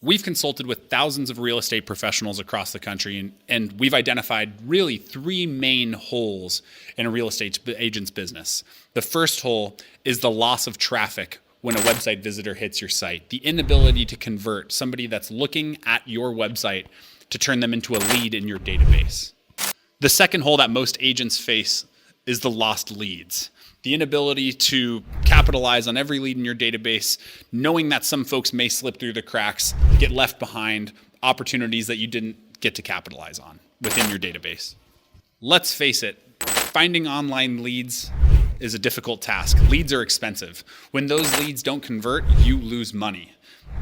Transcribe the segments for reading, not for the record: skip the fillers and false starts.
We've consulted with thousands of real estate professionals across the country, and we've identified really three main holes in a real estate agent's business. The first hole is the loss of traffic when a website visitor hits your site, the inability to convert somebody that's looking at your website to turn them into a lead in your database. The second hole that most agents face is the lost leads. The inability to capitalize on every lead in your database, knowing that some folks may slip through the cracks, get left behind, opportunities that you didn't get to capitalize on within your database. Let's face it, finding online leads is a difficult task. Leads are expensive. When those leads don't convert, you lose money.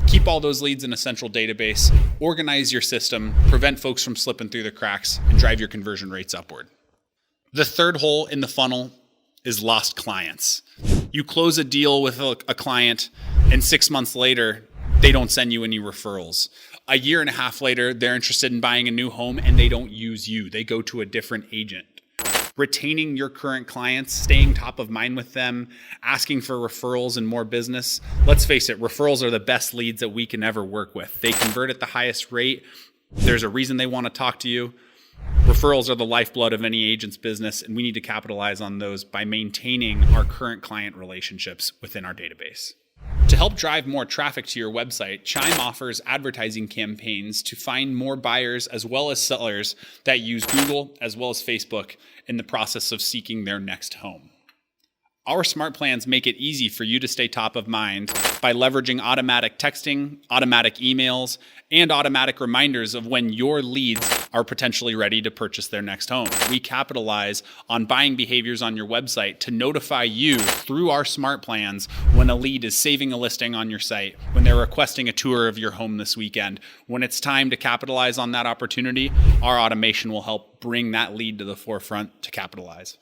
Keep all those leads in a central database, organize your system, prevent folks from slipping through the cracks, and drive your conversion rates upward. The third hole in the funnel is lost clients. You close a deal with a client, and 6 months later, they don't send you any referrals. A year and a half later, they're interested in buying a new home and they don't use you. They go to a different agent. Retaining your current clients, staying top of mind with them, asking for referrals and more business. Let's face it, referrals are the best leads that we can ever work with. They convert at the highest rate. There's a reason they want to talk to you. Referrals are the lifeblood of any agent's business, and we need to capitalize on those by maintaining our current client relationships within our database. To help drive more traffic to your website, Chime offers advertising campaigns to find more buyers as well as sellers that use Google as well as Facebook in the process of seeking their next home. Our smart plans make it easy for you to stay top of mind by leveraging automatic texting, automatic emails, and automatic reminders of when your leads are potentially ready to purchase their next home. We capitalize on buying behaviors on your website to notify you through our smart plans when a lead is saving a listing on your site, when they're requesting a tour of your home this weekend. When it's time to capitalize on that opportunity, our automation will help bring that lead to the forefront to capitalize.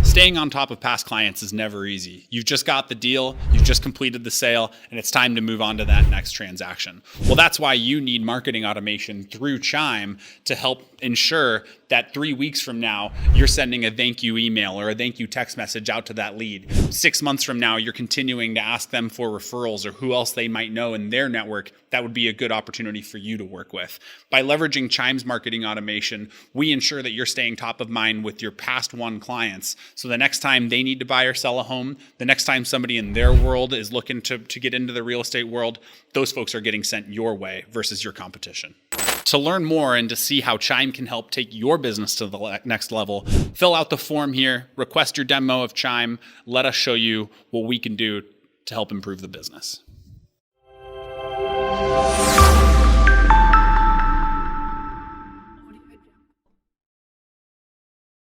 Staying on top of past clients is never easy. You've just got the deal, you've just completed the sale, and it's time to move on to that next transaction. Well, that's why you need marketing automation through Chime to help ensure that 3 weeks from now, you're sending a thank you email or a thank you text message out to that lead. 6 months from now, you're continuing to ask them for referrals or who else they might know in their network. That would be a good opportunity for you to work with. By leveraging Chime's marketing automation, we ensure that you're staying top of mind with your past won clients. So the next time they need to buy or sell a home, the next time somebody in their world is looking to get into the real estate world, those folks are getting sent your way versus your competition. To learn more and to see how Chime can help take your business to the next level, fill out the form here, request your demo of Chime, let us show you what we can do to help improve the business.